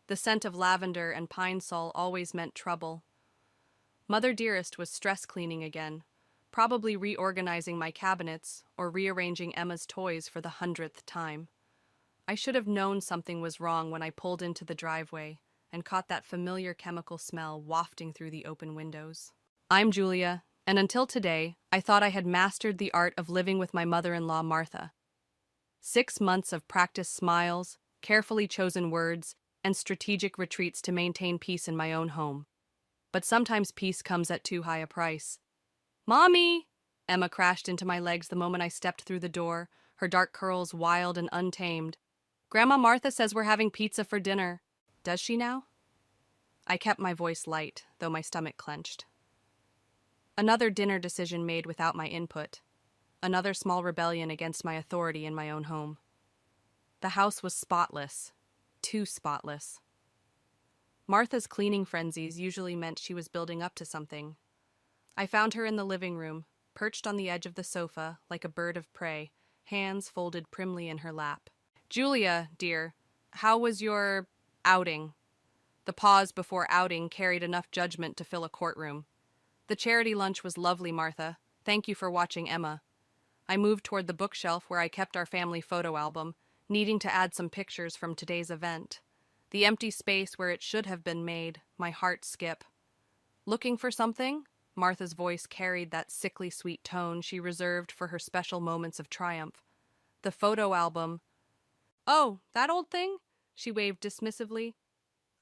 The scent of lavender and pine sol always meant trouble. Mother Dearest was stress cleaning again, probably reorganizing my cabinets or rearranging Emma's toys for the 100th time. I should have known something was wrong when I pulled into the driveway and caught that familiar chemical smell wafting through the open windows. I'm Julia, and until today, I thought I had mastered the art of living with my mother-in-law, Martha. 6 months of practiced smiles, carefully chosen words, and strategic retreats to maintain peace in my own home. But sometimes peace comes at too high a price. Mommy! Emma crashed into my legs the moment I stepped through the door, her dark curls wild and untamed. Grandma Martha says we're having pizza for dinner. Does she now? I kept my voice light, though my stomach clenched. Another dinner decision made without my input. Another small rebellion against my authority in my own home. The house was spotless. Too spotless. Martha's cleaning frenzies usually meant she was building up to something. I found her in the living room, perched on the edge of the sofa like a bird of prey, hands folded primly in her lap. Julia, dear, how was your outing? The pause before outing carried enough judgment to fill a courtroom. The charity lunch was lovely, Martha. Thank you for watching Emma. I moved toward the bookshelf where I kept our family photo album, needing to add some pictures from today's event. The empty space where it should have been made, my heart skip. Looking for something? Martha's voice carried that sickly sweet tone she reserved for her special moments of triumph. The photo album. Oh, that old thing? She waved dismissively.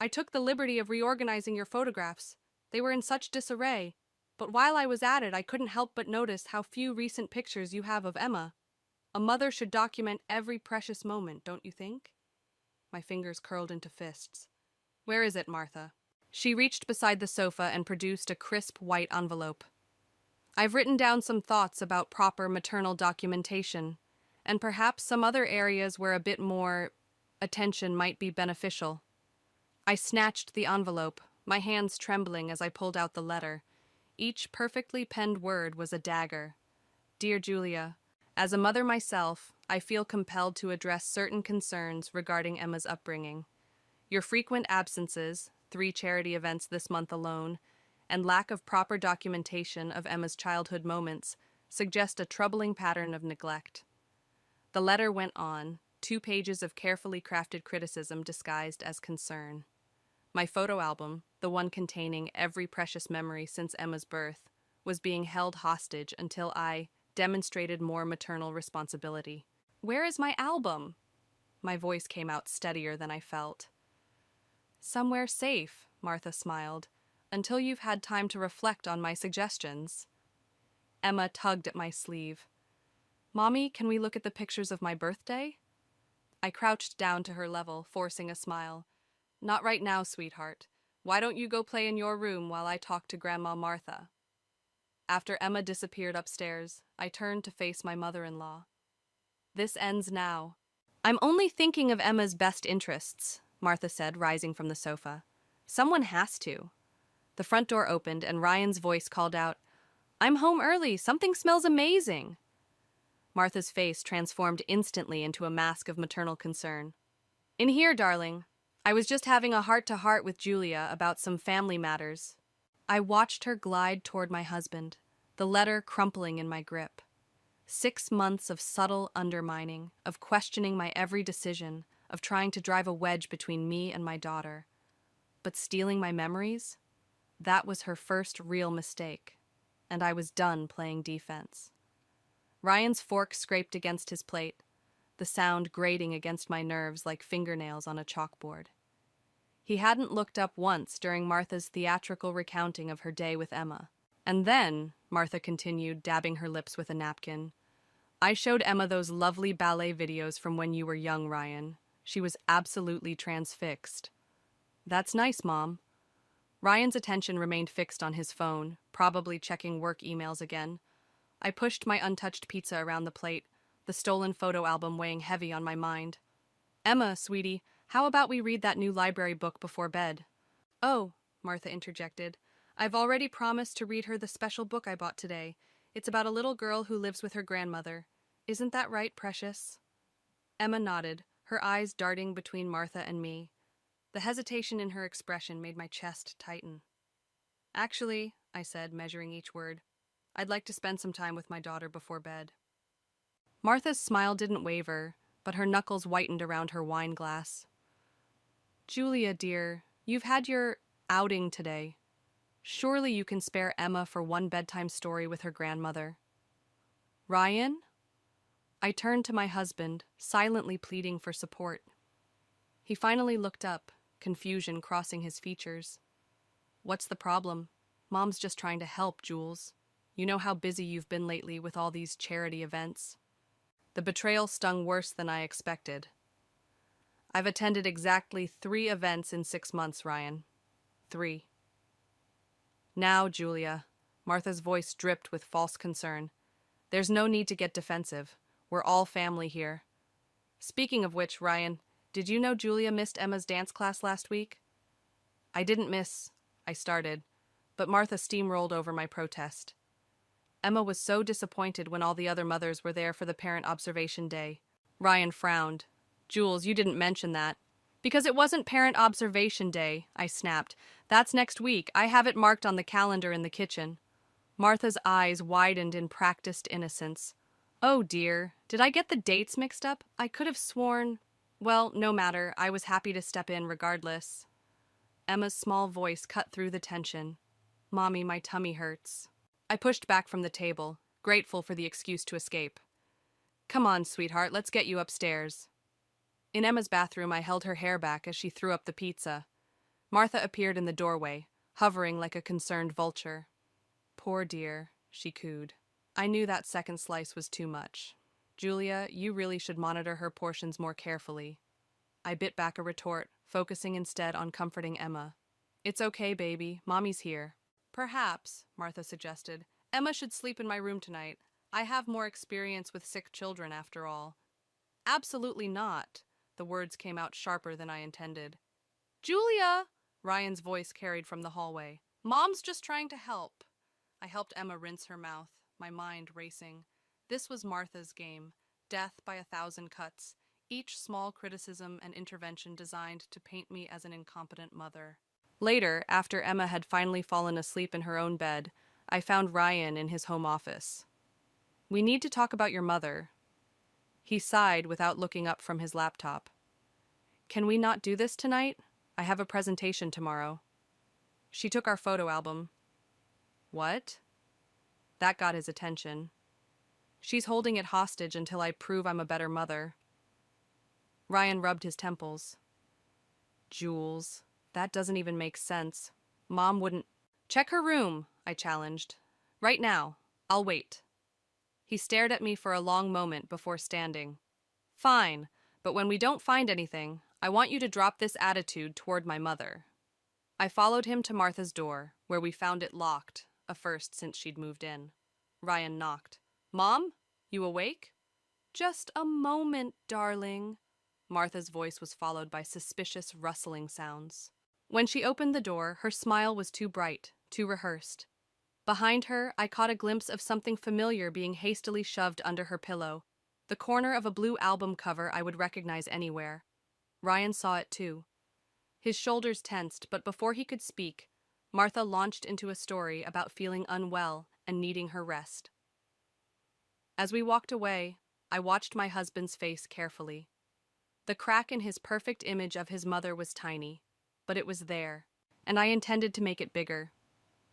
I took the liberty of reorganizing your photographs. They were in such disarray. But while I was at it, I couldn't help but notice how few recent pictures you have of Emma. A mother should document every precious moment, don't you think? My fingers curled into fists. Where is it, Martha? She reached beside the sofa and produced a crisp white envelope. I've written down some thoughts about proper maternal documentation, and perhaps some other areas where a bit more attention might be beneficial. I snatched the envelope, my hands trembling as I pulled out the letter. Each perfectly penned word was a dagger. Dear Julia, as a mother myself, I feel compelled to address certain concerns regarding Emma's upbringing. Your frequent absences, 3 charity events this month alone, and lack of proper documentation of Emma's childhood moments suggest a troubling pattern of neglect. The letter went on, 2 pages of carefully crafted criticism disguised as concern. My photo album, the one containing every precious memory since Emma's birth, was being held hostage until I demonstrated more maternal responsibility. Where is my album? My voice came out steadier than I felt. Somewhere safe, Martha smiled, until you've had time to reflect on my suggestions. Emma tugged at my sleeve. Mommy, can we look at the pictures of my birthday? I crouched down to her level, forcing a smile. Not right now, sweetheart. Why don't you go play in your room while I talk to Grandma Martha? After Emma disappeared upstairs, I turned to face my mother-in-law. This ends now. I'm only thinking of Emma's best interests, Martha said, rising from the sofa. Someone has to. The front door opened and Ryan's voice called out, I'm home early. Something smells amazing. Martha's face transformed instantly into a mask of maternal concern. In here, darling. I was just having a heart-to-heart with Julia about some family matters. I watched her glide toward my husband, the letter crumpling in my grip. 6 months of subtle undermining, of questioning my every decision, of trying to drive a wedge between me and my daughter. But stealing my memories? That was her first real mistake, and I was done playing defense. Ryan's fork scraped against his plate, the sound grating against my nerves like fingernails on a chalkboard. He hadn't looked up once during Martha's theatrical recounting of her day with Emma. And then, Martha continued, dabbing her lips with a napkin, I showed Emma those lovely ballet videos from when you were young, Ryan. She was absolutely transfixed. That's nice, Mom. Ryan's attention remained fixed on his phone, probably checking work emails again. I pushed my untouched pizza around the plate, the stolen photo album weighing heavy on my mind. Emma, sweetie, how about we read that new library book before bed? Oh, Martha interjected. I've already promised to read her the special book I bought today. It's about a little girl who lives with her grandmother. Isn't that right, precious? Emma nodded, her eyes darting between Martha and me. The hesitation in her expression made my chest tighten. Actually, I said, measuring each word, I'd like to spend some time with my daughter before bed. Martha's smile didn't waver, but her knuckles whitened around her wine glass. Julia, dear, you've had your outing today. Surely you can spare Emma for one bedtime story with her grandmother. Ryan? I turned to my husband, silently pleading for support. He finally looked up, confusion crossing his features. What's the problem? Mom's just trying to help, Jules. You know how busy you've been lately with all these charity events. The betrayal stung worse than I expected. I've attended exactly 3 events in 6 months, Ryan. 3. Now, Julia, Martha's voice dripped with false concern. There's no need to get defensive. We're all family here. Speaking of which, Ryan, did you know Julia missed Emma's dance class last week? I didn't miss, I started, but Martha steamrolled over my protest. Emma was so disappointed when all the other mothers were there for the parent observation day. Ryan frowned. Jules, you didn't mention that. Because it wasn't parent observation day, I snapped. That's next week. I have it marked on the calendar in the kitchen. Martha's eyes widened in practiced innocence. Oh dear, did I get the dates mixed up? I could have sworn... Well, no matter, I was happy to step in regardless. Emma's small voice cut through the tension. Mommy, my tummy hurts. I pushed back from the table, grateful for the excuse to escape. Come on, sweetheart, let's get you upstairs. In Emma's bathroom, I held her hair back as she threw up the pizza. Martha appeared in the doorway, hovering like a concerned vulture. Poor dear, she cooed. I knew that second slice was too much. Julia, you really should monitor her portions more carefully. I bit back a retort, focusing instead on comforting Emma. It's okay, baby. Mommy's here. Perhaps, Martha suggested, Emma should sleep in my room tonight. I have more experience with sick children, after all. Absolutely not. The words came out sharper than I intended. Julia! Ryan's voice carried from the hallway. Mom's just trying to help. I helped Emma rinse her mouth, my mind racing. This was Martha's game, death by 1,000 cuts, each small criticism and intervention designed to paint me as an incompetent mother. Later, after Emma had finally fallen asleep in her own bed, I found Ryan in his home office. We need to talk about your mother. He sighed without looking up from his laptop. Can we not do this tonight? I have a presentation tomorrow. She took our photo album. What? That got his attention. She's holding it hostage until I prove I'm a better mother. Ryan rubbed his temples. Jules, that doesn't even make sense. Mom wouldn't... Check her room, I challenged. Right now. I'll wait. He stared at me for a long moment before standing. Fine, but when we don't find anything, I want you to drop this attitude toward my mother. I followed him to Martha's door, where we found it locked, a first since she'd moved in. Ryan knocked. Mom? You awake? Just a moment, darling. Martha's voice was followed by suspicious rustling sounds. When she opened the door, her smile was too bright, too rehearsed. Behind her, I caught a glimpse of something familiar being hastily shoved under her pillow, the corner of a blue album cover I would recognize anywhere. Ryan saw it too. His shoulders tensed, but before he could speak, Martha launched into a story about feeling unwell and needing her rest. As we walked away, I watched my husband's face carefully. The crack in his perfect image of his mother was tiny, but it was there, and I intended to make it bigger.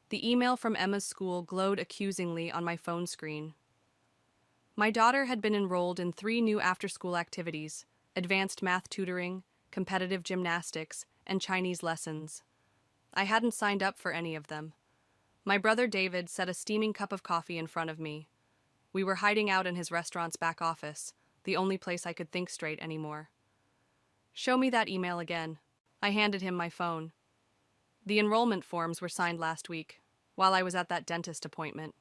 The email from Emma's school glowed accusingly on my phone screen. My daughter had been enrolled in 3 new after-school activities: advanced math tutoring, competitive gymnastics, and Chinese lessons. I hadn't signed up for any of them. My brother David set a steaming cup of coffee in front of me. We were hiding out in his restaurant's back office, the only place I could think straight anymore. Show me that email again. I handed him my phone. The enrollment forms were signed last week, while I was at that dentist appointment.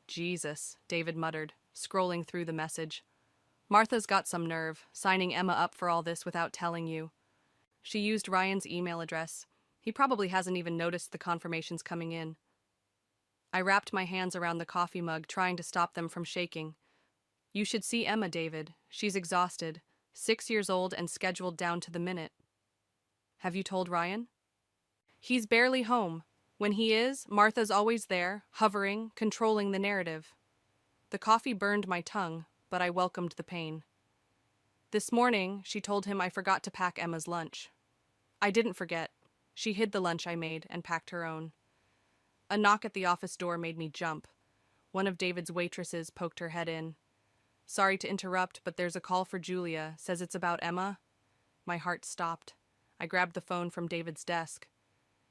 Jesus, David muttered, scrolling through the message. Martha's got some nerve, signing Emma up for all this without telling you. She used Ryan's email address. He probably hasn't even noticed the confirmations coming in. I wrapped my hands around the coffee mug, trying to stop them from shaking. You should see Emma, David. She's exhausted, 6 years old and scheduled down to the minute. Have you told Ryan? He's barely home. When he is, Martha's always there, hovering, controlling the narrative. The coffee burned my tongue, but I welcomed the pain. This morning, she told him I forgot to pack Emma's lunch. I didn't forget. She hid the lunch I made and packed her own. A knock at the office door made me jump. One of David's waitresses poked her head in. Sorry to interrupt, but there's a call for Julia. Says it's about Emma. My heart stopped. I grabbed the phone from David's desk.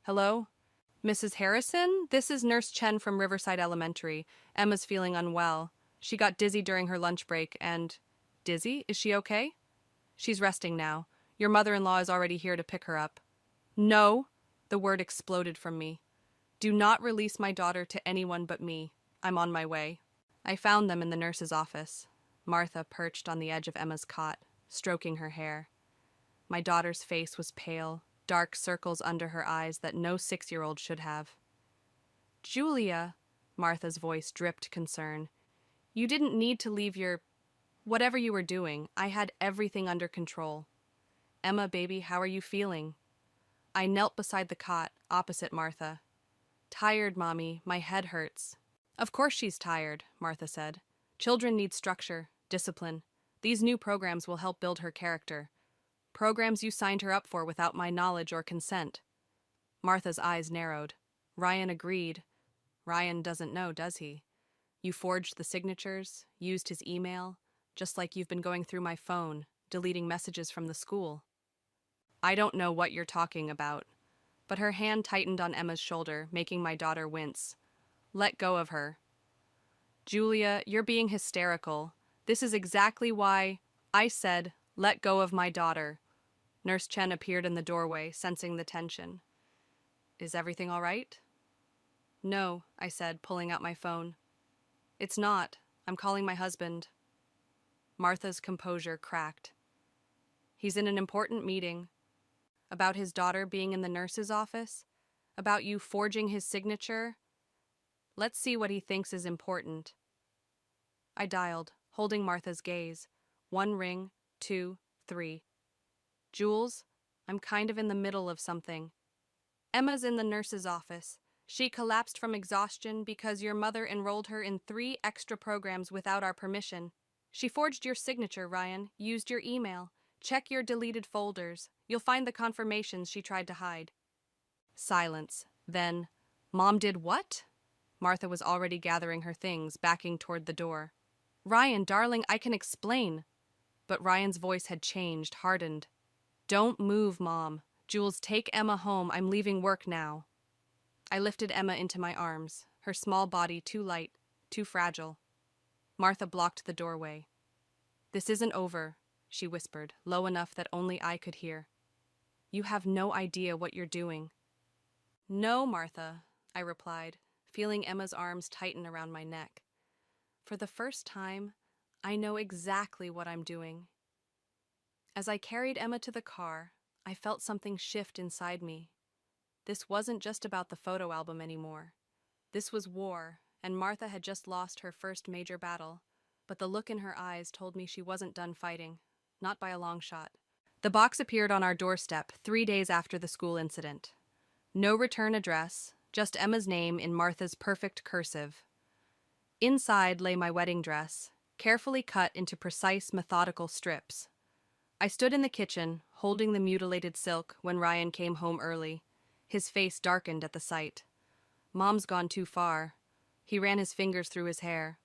Hello? Mrs. Harrison? This is Nurse Chen from Riverside Elementary. Emma's feeling unwell. She got dizzy during her lunch break and... Dizzy? Is she okay? She's resting now. Your mother-in-law is already here to pick her up. No! The word exploded from me. Do not release my daughter to anyone but me. I'm on my way. I found them in the nurse's office. Martha perched on the edge of Emma's cot, stroking her hair. My daughter's face was pale, dark circles under her eyes that no 6-year-old should have. Julia, Martha's voice dripped concern. You didn't need to leave your... Whatever you were doing, I had everything under control. Emma, baby, how are you feeling? I knelt beside the cot, opposite Martha. Tired, Mommy, my head hurts. Of course she's tired, Martha said. Children need structure, discipline. These new programs will help build her character. Programs you signed her up for without my knowledge or consent. Martha's eyes narrowed. Ryan agreed. Ryan doesn't know, does he? You forged the signatures, used his email, just like you've been going through my phone, deleting messages from the school. I don't know what you're talking about. But her hand tightened on Emma's shoulder, making my daughter wince. Let go of her. Julia, you're being hysterical. This is exactly why I said, let go of my daughter. Nurse Chen appeared in the doorway, sensing the tension. Is everything all right? No, I said, pulling out my phone. It's not. I'm calling my husband. Martha's composure cracked. He's in an important meeting. About his daughter being in the nurse's office? About you forging his signature? Let's see what he thinks is important. I dialed, holding Martha's gaze. 1 ring, 2, 3. Jules, I'm kind of in the middle of something. Emma's in the nurse's office. She collapsed from exhaustion because your mother enrolled her in 3 extra programs without our permission. She forged your signature, Ryan, used your email. Check your deleted folders. You'll find the confirmations she tried to hide. Silence. Then, Mom did what? Martha was already gathering her things, backing toward the door. Ryan, darling, I can explain. But Ryan's voice had changed, hardened. Don't move, Mom. Jules, take Emma home. I'm leaving work now. I lifted Emma into my arms, her small body too light, too fragile. Martha blocked the doorway. This isn't over, she whispered, low enough that only I could hear. You have no idea what you're doing. No, Martha, I replied, feeling Emma's arms tighten around my neck. For the first time, I know exactly what I'm doing. As I carried Emma to the car, I felt something shift inside me. This wasn't just about the photo album anymore. This was war, and Martha had just lost her first major battle, but the look in her eyes told me she wasn't done fighting, not by a long shot. The box appeared on our doorstep 3 days after the school incident. No return address, just Emma's name in Martha's perfect cursive. Inside lay my wedding dress, carefully cut into precise, methodical strips. I stood in the kitchen, holding the mutilated silk when Ryan came home early. His face darkened at the sight. Mom's gone too far. He ran his fingers through his hair.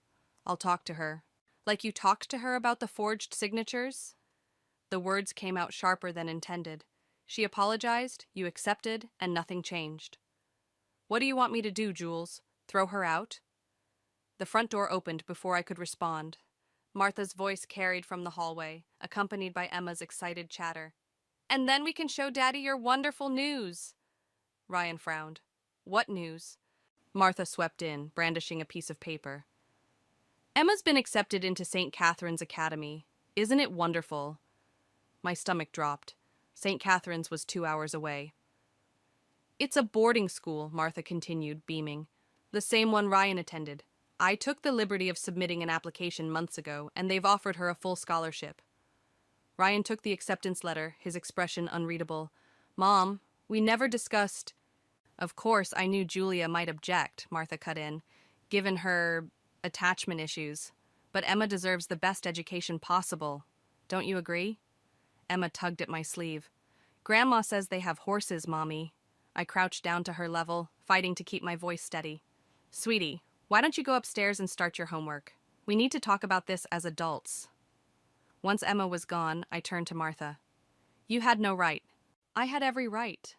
I'll talk to her. Like you talked to her about the forged signatures? The words came out sharper than intended. She apologized, you accepted, and nothing changed. What do you want me to do, Jules? Throw her out? The front door opened before I could respond. Martha's voice carried from the hallway, accompanied by Emma's excited chatter. And then we can show Daddy your wonderful news. Ryan frowned. What news? Martha swept in, brandishing a piece of paper. Emma's been accepted into St. Catherine's Academy. Isn't it wonderful? My stomach dropped. St. Catherine's was 2 hours away. It's a boarding school, Martha continued, beaming. The same one Ryan attended. I took the liberty of submitting an application months ago, and they've offered her a full scholarship. Ryan took the acceptance letter, his expression unreadable. Mom, we never discussed. Of course, I knew Julia might object, Martha cut in, given her attachment issues. But Emma deserves the best education possible. Don't you agree? Emma tugged at my sleeve. Grandma says they have horses, Mommy. I crouched down to her level, fighting to keep my voice steady. Sweetie, why don't you go upstairs and start your homework? We need to talk about this as adults. Once Emma was gone, I turned to Martha. You had no right. I had every right.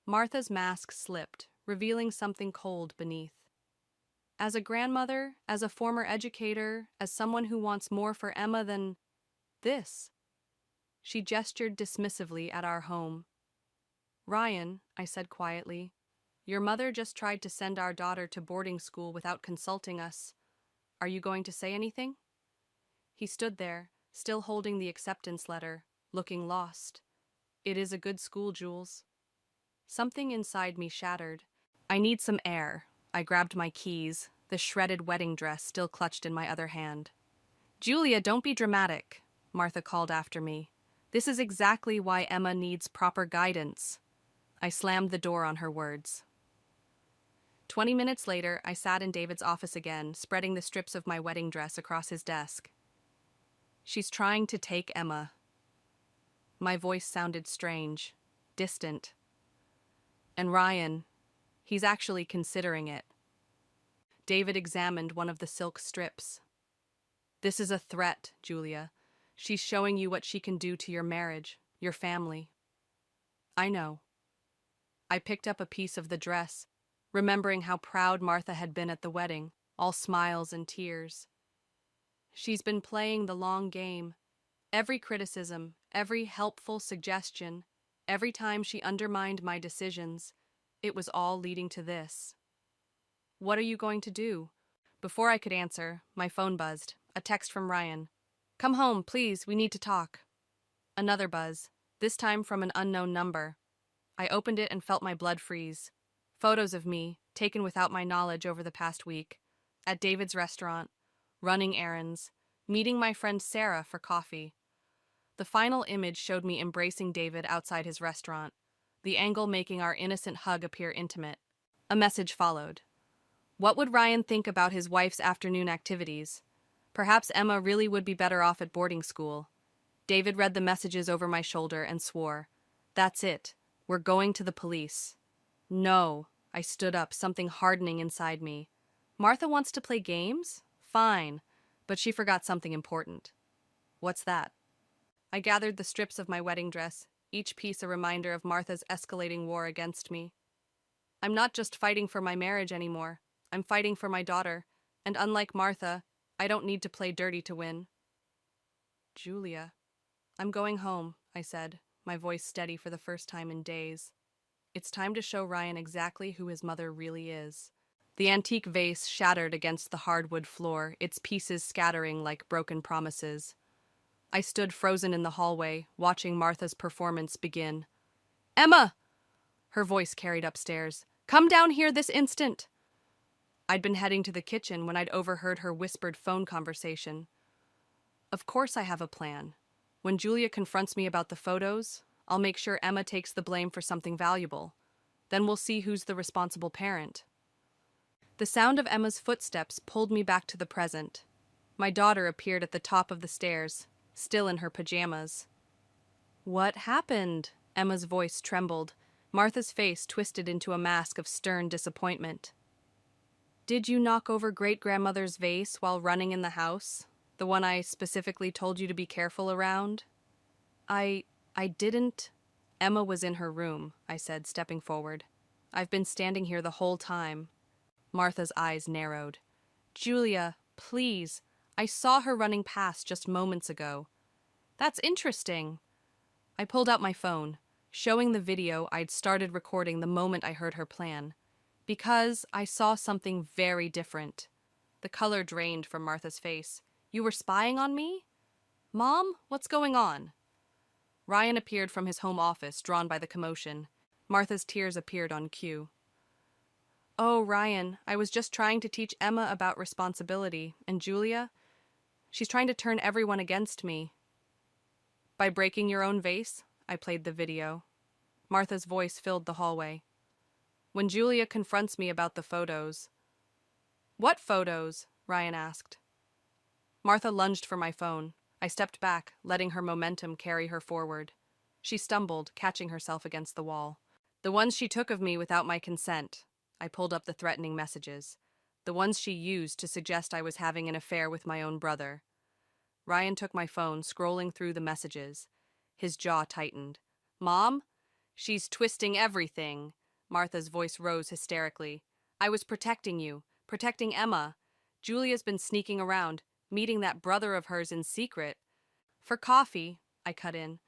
Martha's mask slipped, revealing something cold beneath. As a grandmother, as a former educator, as someone who wants more for Emma than this. She gestured dismissively at our home. Ryan, I said quietly, your mother just tried to send our daughter to boarding school without consulting us. Are you going to say anything? He stood there, still holding the acceptance letter, looking lost. It is a good school, Jules. Something inside me shattered. I need some air. I grabbed my keys, the shredded wedding dress still clutched in my other hand. Julia, don't be dramatic, Martha called after me. This is exactly why Emma needs proper guidance. I slammed the door on her words. 20 minutes later, I sat in David's office again, spreading the strips of my wedding dress across his desk. She's trying to take Emma. My voice sounded strange, distant. And Ryan, he's actually considering it. David examined one of the silk strips. This is a threat, Julia. She's showing you what she can do to your marriage, your family. I know. I picked up a piece of the dress, remembering how proud Martha had been at the wedding, all smiles and tears. She's been playing the long game. Every criticism, every helpful suggestion, every time she undermined my decisions, it was all leading to this. What are you going to do? Before I could answer, my phone buzzed, a text from Ryan. Come home, please, we need to talk. Another buzz, this time from an unknown number. I opened it and felt my blood freeze. Photos of me, taken without my knowledge over the past week, at David's restaurant, running errands, meeting my friend Sarah for coffee. The final image showed me embracing David outside his restaurant, the angle making our innocent hug appear intimate. A message followed. What would Ryan think about his wife's afternoon activities? Perhaps Emma really would be better off at boarding school. David read the messages over my shoulder and swore. That's it. We're going to the police. No. I stood up, something hardening inside me. Martha wants to play games? Fine. But she forgot something important. What's that? I gathered the strips of my wedding dress, each piece a reminder of Martha's escalating war against me. I'm not just fighting for my marriage anymore. I'm fighting for my daughter, and unlike Martha, I don't need to play dirty to win. Julia. I'm going home, I said, my voice steady for the first time in days. It's time to show Ryan exactly who his mother really is. The antique vase shattered against the hardwood floor, its pieces scattering like broken promises. I stood frozen in the hallway, watching Martha's performance begin. Emma! Her voice carried upstairs. Come down here this instant! I'd been heading to the kitchen when I'd overheard her whispered phone conversation. Of course I have a plan. When Julia confronts me about the photos, I'll make sure Emma takes the blame for something valuable. Then we'll see who's the responsible parent. The sound of Emma's footsteps pulled me back to the present. My daughter appeared at the top of the stairs, still in her pajamas. What happened? Emma's voice trembled. Martha's face twisted into a mask of stern disappointment. Did you knock over great-grandmother's vase while running in the house? The one I specifically told you to be careful around? I didn't. Emma was in her room, I said, stepping forward. I've been standing here the whole time. Martha's eyes narrowed. Julia, please. I saw her running past just moments ago. That's interesting. I pulled out my phone, showing the video I'd started recording the moment I heard her plan. Because I saw something very different. The color drained from Martha's face. You were spying on me? Mom, what's going on? Ryan appeared from his home office, drawn by the commotion. Martha's tears appeared on cue. Oh, Ryan, I was just trying to teach Emma about responsibility. And Julia? She's trying to turn everyone against me. By breaking your own vase? I played the video. Martha's voice filled the hallway. When Julia confronts me about the photos. What photos? Ryan asked. Martha lunged for my phone. I stepped back, letting her momentum carry her forward. She stumbled, catching herself against the wall. The ones she took of me without my consent. I pulled up the threatening messages. The ones she used to suggest I was having an affair with my own brother. Ryan took my phone, scrolling through the messages. His jaw tightened. Mom? She's twisting everything. Martha's voice rose hysterically. I was protecting you, protecting Emma. Julia's been sneaking around, meeting that brother of hers in secret. For coffee, I cut in.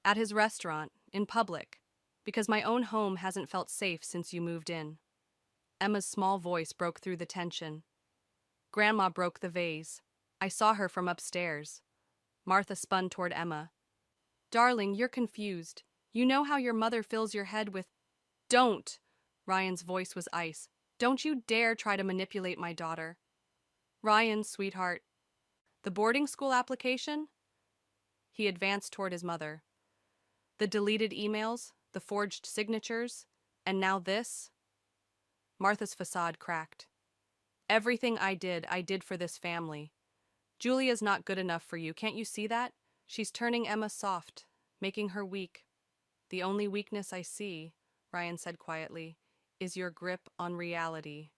At his restaurant, in public. Because my own home hasn't felt safe since you moved in. Emma's small voice broke through the tension. Grandma broke the vase. I saw her from upstairs. Martha spun toward Emma. Darling, you're confused. You know how your mother fills your head with... Don't! Ryan's voice was ice. Don't you dare try to manipulate my daughter. Ryan, sweetheart. The boarding school application? He advanced toward his mother. The deleted emails, the forged signatures, and now this? Martha's facade cracked. Everything I did for this family. Julia's not good enough for you, can't you see that? She's turning Emma soft, making her weak. The only weakness I see, Ryan said quietly, is your grip on reality.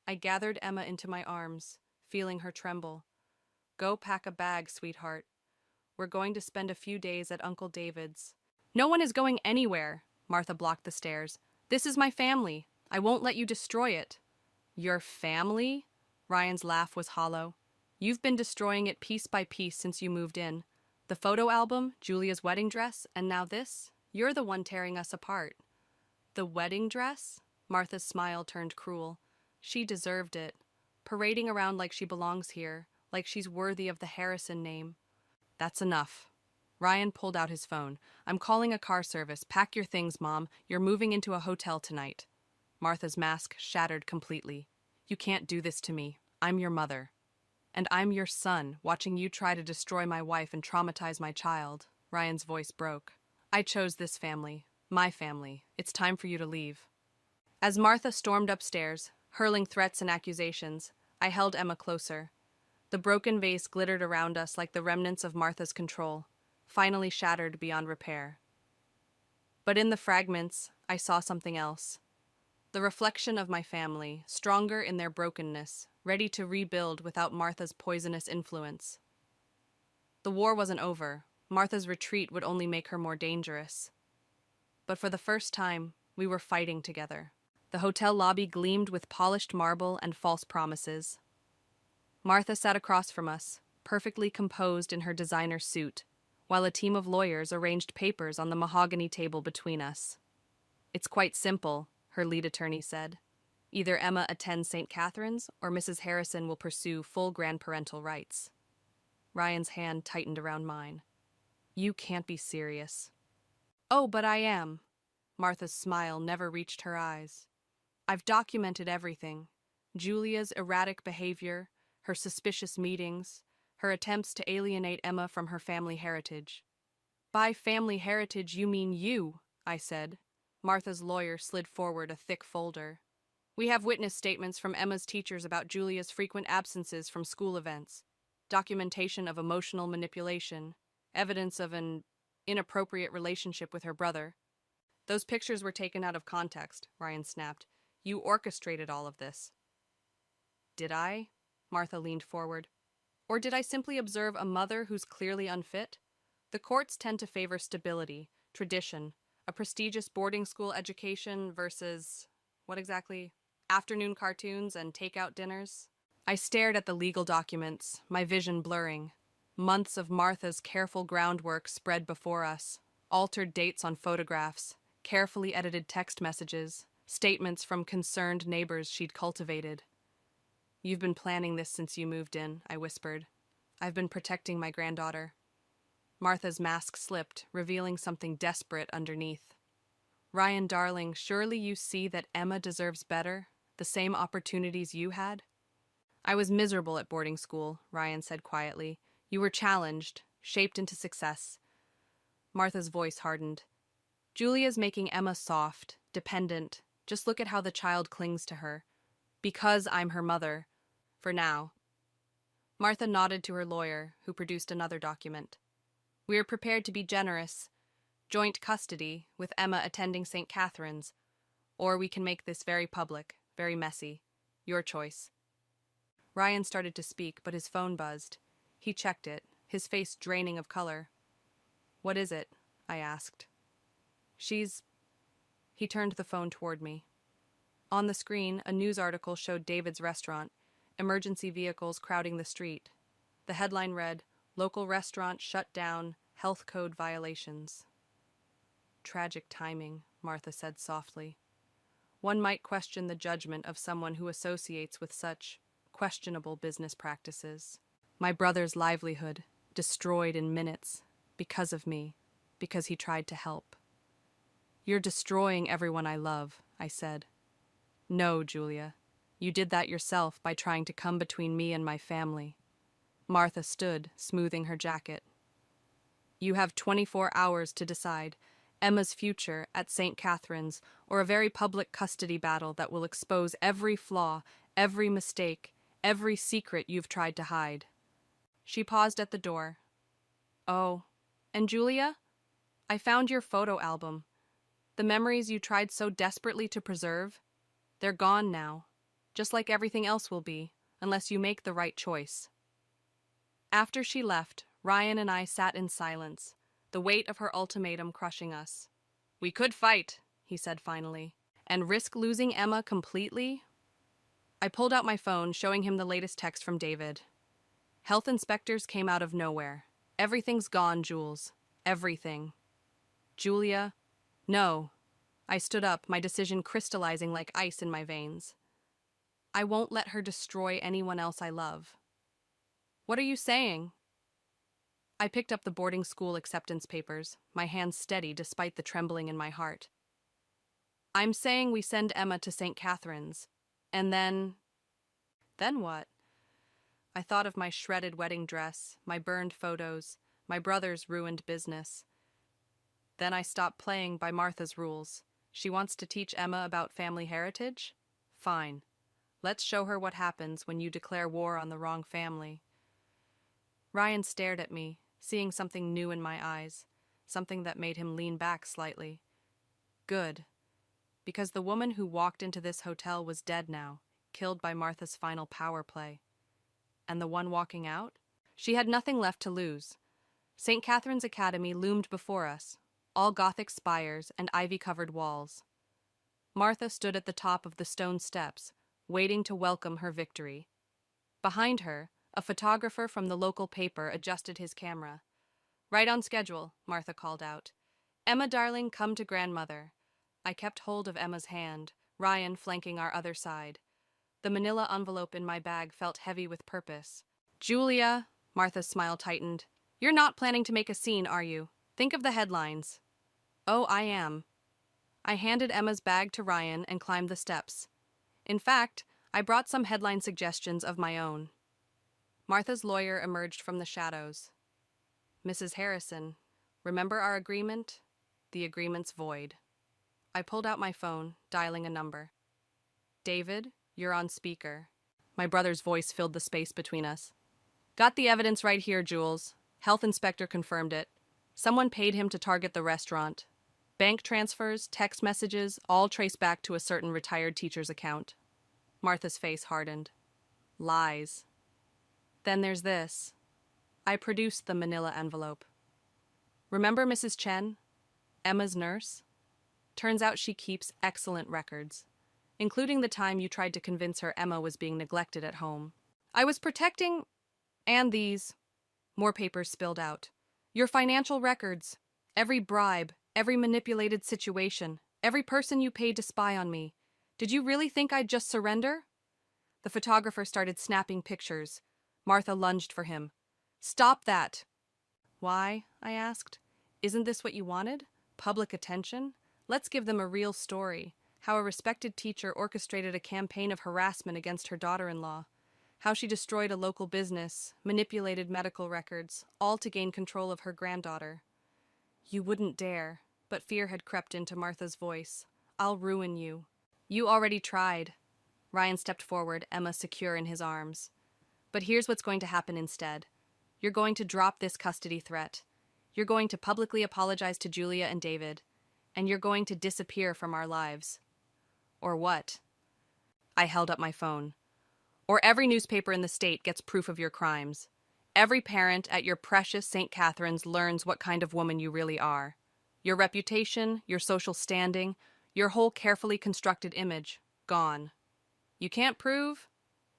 I gathered Emma into my arms, feeling her tremble. Go pack a bag, sweetheart. We're going to spend a few days at Uncle David's. No one is going anywhere, Martha blocked the stairs. This is my family. I won't let you destroy it. Your family? Ryan's laugh was hollow. You've been destroying it piece by piece since you moved in. The photo album, Julia's wedding dress, and now this? You're the one tearing us apart. The wedding dress? Martha's smile turned cruel. She deserved it. Parading around like she belongs here, like she's worthy of the Harrison name. That's enough. Ryan pulled out his phone. I'm calling a car service. Pack your things, Mom. You're moving into a hotel tonight. Martha's mask shattered completely. You can't do this to me. I'm your mother. And I'm your son, watching you try to destroy my wife and traumatize my child. Ryan's voice broke. I chose this family. My family. It's time for you to leave. As Martha stormed upstairs, hurling threats and accusations, I held Emma closer. The broken vase glittered around us like the remnants of Martha's control, finally shattered beyond repair. But in the fragments, I saw something else. The reflection of my family, stronger in their brokenness, ready to rebuild without Martha's poisonous influence. The war wasn't over. Martha's retreat would only make her more dangerous. But for the first time, we were fighting together. The hotel lobby gleamed with polished marble and false promises. Martha sat across from us, perfectly composed in her designer suit, while a team of lawyers arranged papers on the mahogany table between us. It's quite simple, her lead attorney said. Either Emma attends St. Catherine's or Mrs. Harrison will pursue full grandparental rights. Ryan's hand tightened around mine. You can't be serious. Oh, but I am. Martha's smile never reached her eyes. I've documented everything. Julia's erratic behavior, her suspicious meetings, her attempts to alienate Emma from her family heritage. By family heritage, you mean you, I said. Martha's lawyer slid forward a thick folder. We have witness statements from Emma's teachers about Julia's frequent absences from school events, documentation of emotional manipulation, evidence of an inappropriate relationship with her brother. Those pictures were taken out of context, Ryan snapped. You orchestrated all of this. Did I? Martha leaned forward. Or did I simply observe a mother who's clearly unfit? The courts tend to favor stability, tradition, a prestigious boarding school education versus, what exactly? Afternoon cartoons and takeout dinners? I stared at the legal documents, my vision blurring. Months of Martha's careful groundwork spread before us, altered dates on photographs, carefully edited text messages, statements from concerned neighbors she'd cultivated. You've been planning this since you moved in, I whispered. I've been protecting my granddaughter. Martha's mask slipped, revealing something desperate underneath. Ryan, darling, surely you see that Emma deserves better, the same opportunities you had? I was miserable at boarding school, Ryan said quietly. You were challenged, shaped into success. Martha's voice hardened. Julia's making Emma soft, dependent. Just look at how the child clings to her. Because I'm her mother. For now. Martha nodded to her lawyer, who produced another document. We are prepared to be generous. Joint custody, with Emma attending St. Catherine's. Or we can make this very public, very messy. Your choice. Ryan started to speak, but his phone buzzed. He checked it, his face draining of color. What is it? I asked. He turned the phone toward me. On the screen, a news article showed David's restaurant, emergency vehicles crowding the street. The headline read, "Local restaurant shut down, health code violations." Tragic timing, Martha said softly. One might question the judgment of someone who associates with such questionable business practices. My brother's livelihood, destroyed in minutes, because of me, because he tried to help. You're destroying everyone I love, I said. No, Julia. You did that yourself by trying to come between me and my family. Martha stood, smoothing her jacket. You have 24 hours to decide Emma's future at St. Catherine's or a very public custody battle that will expose every flaw, every mistake, every secret you've tried to hide. She paused at the door. Oh, and Julia? I found your photo album. The memories you tried so desperately to preserve, they're gone now, just like everything else will be, unless you make the right choice. After she left, Ryan and I sat in silence, the weight of her ultimatum crushing us. We could fight, he said finally, and risk losing Emma completely? I pulled out my phone, showing him the latest text from David. Health inspectors came out of nowhere. Everything's gone, Jules. Everything. Julia, no. I stood up, my decision crystallizing like ice in my veins. I won't let her destroy anyone else I love. What are you saying? I picked up the boarding school acceptance papers, my hands steady despite the trembling in my heart. I'm saying we send Emma to St. Catherine's, and then... Then what? I thought of my shredded wedding dress, my burned photos, my brother's ruined business. Then I stopped playing by Martha's rules. She wants to teach Emma about family heritage? Fine. Let's show her what happens when you declare war on the wrong family. Ryan stared at me, seeing something new in my eyes, something that made him lean back slightly. Good. Because the woman who walked into this hotel was dead now, killed by Martha's final power play. And the one walking out? She had nothing left to lose. St. Catherine's Academy loomed before us, all Gothic spires and ivy-covered walls. Martha stood at the top of the stone steps, waiting to welcome her victory. Behind her, a photographer from the local paper adjusted his camera. Right on schedule, Martha called out. Emma, darling, come to grandmother. I kept hold of Emma's hand, Ryan flanking our other side. The manila envelope in my bag felt heavy with purpose. Julia, Martha's smile tightened. You're not planning to make a scene, are you? Think of the headlines. Oh, I am. I handed Emma's bag to Ryan and climbed the steps. In fact, I brought some headline suggestions of my own. Martha's lawyer emerged from the shadows. Mrs. Harrison, remember our agreement? The agreement's void. I pulled out my phone, dialing a number. David, you're on speaker. My brother's voice filled the space between us. Got the evidence right here, Jules. Health inspector confirmed it. Someone paid him to target the restaurant. Bank transfers, text messages, all trace back to a certain retired teacher's account. Martha's face hardened. Lies. Then there's this. I produced the manila envelope. Remember Mrs. Chen? Emma's nurse? Turns out she keeps excellent records, including the time you tried to convince her Emma was being neglected at home. I was protecting... and these... More papers spilled out. Your financial records. Every bribe, every manipulated situation, every person you paid to spy on me. Did you really think I'd just surrender? The photographer started snapping pictures. Martha lunged for him. Stop that! Why? I asked. Isn't this what you wanted? Public attention? Let's give them a real story. How a respected teacher orchestrated a campaign of harassment against her daughter-in-law. How she destroyed a local business, manipulated medical records, all to gain control of her granddaughter. You wouldn't dare. But fear had crept into Martha's voice. I'll ruin you. You already tried. Ryan stepped forward, Emma secure in his arms. But here's what's going to happen instead. You're going to drop this custody threat. You're going to publicly apologize to Julia and David. And you're going to disappear from our lives. Or what? I held up my phone. Or every newspaper in the state gets proof of your crimes. Every parent at your precious St. Catherine's learns what kind of woman you really are. Your reputation, your social standing, your whole carefully constructed image, gone. You can't prove?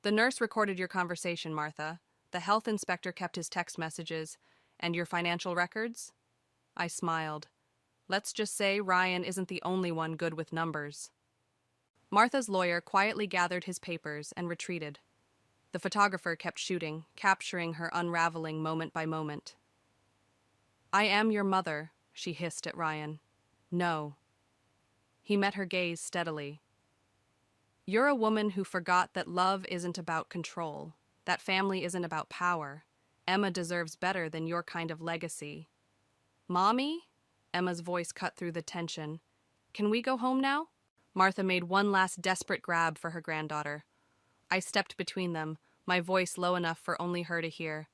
The nurse recorded your conversation, Martha. The health inspector kept his text messages. And your financial records? I smiled. Let's just say Ryan isn't the only one good with numbers. Martha's lawyer quietly gathered his papers and retreated. The photographer kept shooting, capturing her unraveling moment by moment. I am your mother, she hissed at Ryan. No. He met her gaze steadily. You're a woman who forgot that love isn't about control, that family isn't about power. Emma deserves better than your kind of legacy. Mommy? Emma's voice cut through the tension. Can we go home now? Martha made one last desperate grab for her granddaughter. I stepped between them, my voice low enough for only her to hear.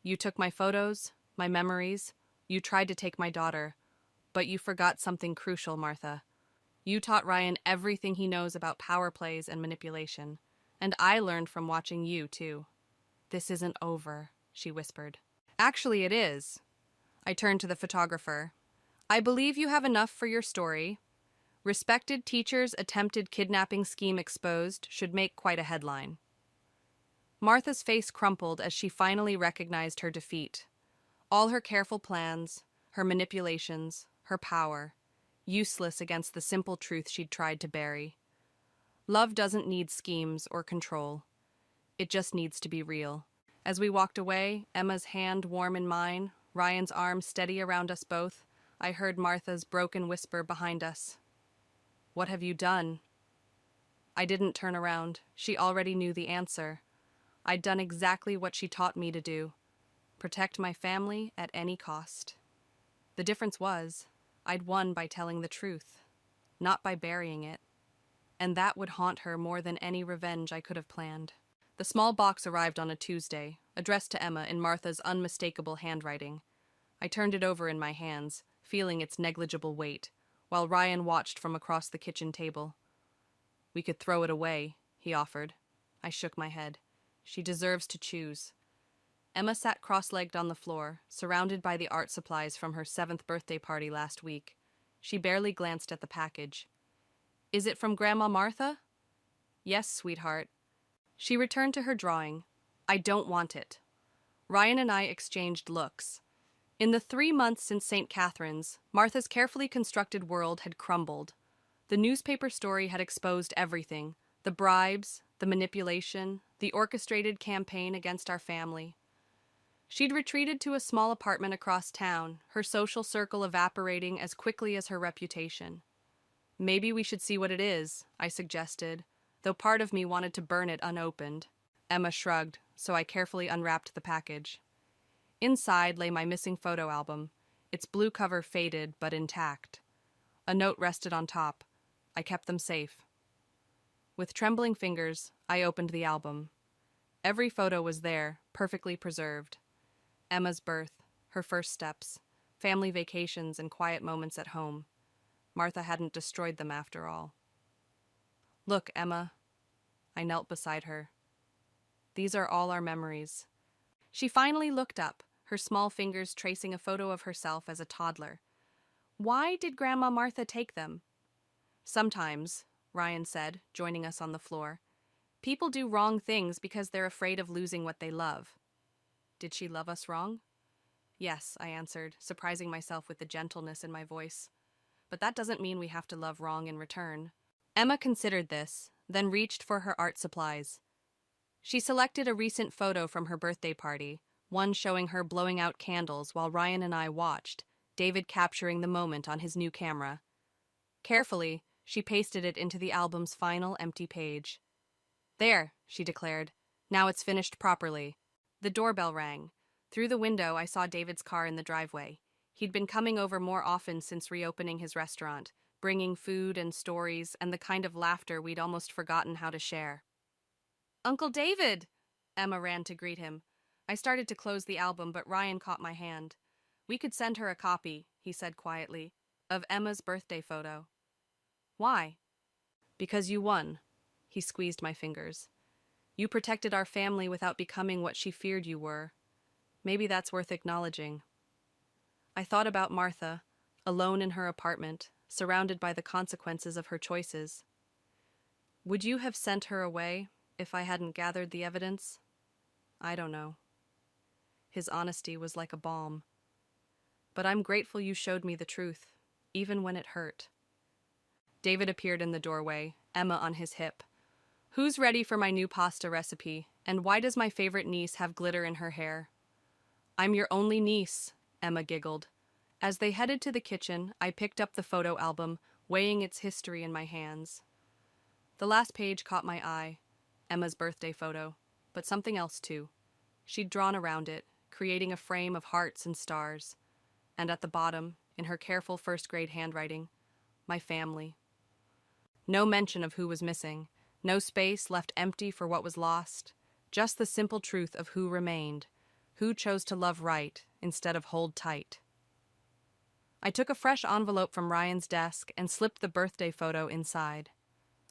You took my photos, my memories. You tried to take my daughter. But you forgot something crucial, Martha. You taught Ryan everything he knows about power plays and manipulation. And I learned from watching you, too. This isn't over, she whispered. Actually, it is. I turned to the photographer. I believe you have enough for your story. Respected teacher's attempted kidnapping scheme exposed should make quite a headline. Martha's face crumpled as she finally recognized her defeat. All her careful plans, her manipulations, her power, useless against the simple truth she'd tried to bury. Love doesn't need schemes or control. It just needs to be real. As we walked away, Emma's hand warm in mine, Ryan's arm steady around us both, I heard Martha's broken whisper behind us. What have you done? I didn't turn around. She already knew the answer. I'd done exactly what she taught me to do. Protect my family at any cost. The difference was, I'd won by telling the truth, not by burying it. And that would haunt her more than any revenge I could have planned. The small box arrived on a Tuesday, addressed to Emma in Martha's unmistakable handwriting. I turned it over in my hands, feeling its negligible weight, while Ryan watched from across the kitchen table. We could throw it away, he offered. I shook my head. She deserves to choose. Emma sat cross-legged on the floor, surrounded by the art supplies from her 7th birthday party last week. She barely glanced at the package. Is it from Grandma Martha? Yes, sweetheart. She returned to her drawing. I don't want it. Ryan and I exchanged looks. In the 3 months since St. Catherine's, Martha's carefully constructed world had crumbled. The newspaper story had exposed everything. The bribes, the manipulation, the orchestrated campaign against our family. She'd retreated to a small apartment across town, her social circle evaporating as quickly as her reputation. Maybe we should see what it is, I suggested, though part of me wanted to burn it unopened. Emma shrugged, so I carefully unwrapped the package. Inside lay my missing photo album, its blue cover faded but intact. A note rested on top. I kept them safe. With trembling fingers, I opened the album. Every photo was there, perfectly preserved. Emma's birth, her first steps, family vacations and quiet moments at home. Martha hadn't destroyed them after all. Look, Emma. I knelt beside her. These are all our memories. She finally looked up, her small fingers tracing a photo of herself as a toddler. Why did Grandma Martha take them? Sometimes, Ryan said, joining us on the floor, people do wrong things because they're afraid of losing what they love. Did she love us wrong? Yes, I answered, surprising myself with the gentleness in my voice. But that doesn't mean we have to love wrong in return. Emma considered this, then reached for her art supplies. She selected a recent photo from her birthday party, one showing her blowing out candles while Ryan and I watched, David capturing the moment on his new camera. Carefully, she pasted it into the album's final empty page. There, she declared. Now it's finished properly. The doorbell rang. Through the window, I saw David's car in the driveway. He'd been coming over more often since reopening his restaurant, bringing food and stories and the kind of laughter we'd almost forgotten how to share. Uncle David! Emma ran to greet him. I started to close the album, but Ryan caught my hand. We could send her a copy, he said quietly, of Emma's birthday photo. Why? Because you won. He squeezed my fingers. You protected our family without becoming what she feared you were. Maybe that's worth acknowledging. I thought about Martha, alone in her apartment, surrounded by the consequences of her choices. Would you have sent her away if I hadn't gathered the evidence? I don't know. His honesty was like a balm. But I'm grateful you showed me the truth, even when it hurt. David appeared in the doorway, Emma on his hip. Who's ready for my new pasta recipe, and why does my favorite niece have glitter in her hair? I'm your only niece, Emma giggled. As they headed to the kitchen, I picked up the photo album, weighing its history in my hands. The last page caught my eye, Emma's birthday photo, but something else too. She'd drawn around it, creating a frame of hearts and stars. And at the bottom, in her careful first-grade handwriting, my family. No mention of who was missing, no space left empty for what was lost, just the simple truth of who remained, who chose to love right instead of hold tight. I took a fresh envelope from Ryan's desk and slipped the birthday photo inside.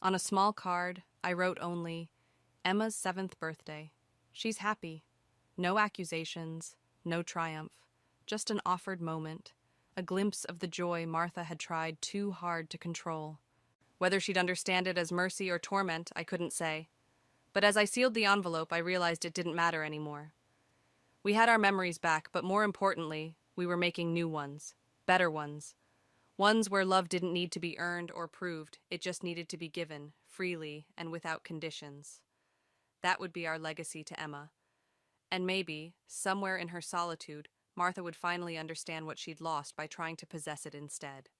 On a small card, I wrote only, Emma's 7th birthday. She's happy. No accusations, no triumph, just an offered moment, a glimpse of the joy Martha had tried too hard to control. Whether she'd understand it as mercy or torment, I couldn't say. But as I sealed the envelope, I realized it didn't matter anymore. We had our memories back, but more importantly, we were making new ones, better ones. Ones where love didn't need to be earned or proved, it just needed to be given, freely and without conditions. That would be our legacy to Emma. And maybe, somewhere in her solitude, Martha would finally understand what she'd lost by trying to possess it instead.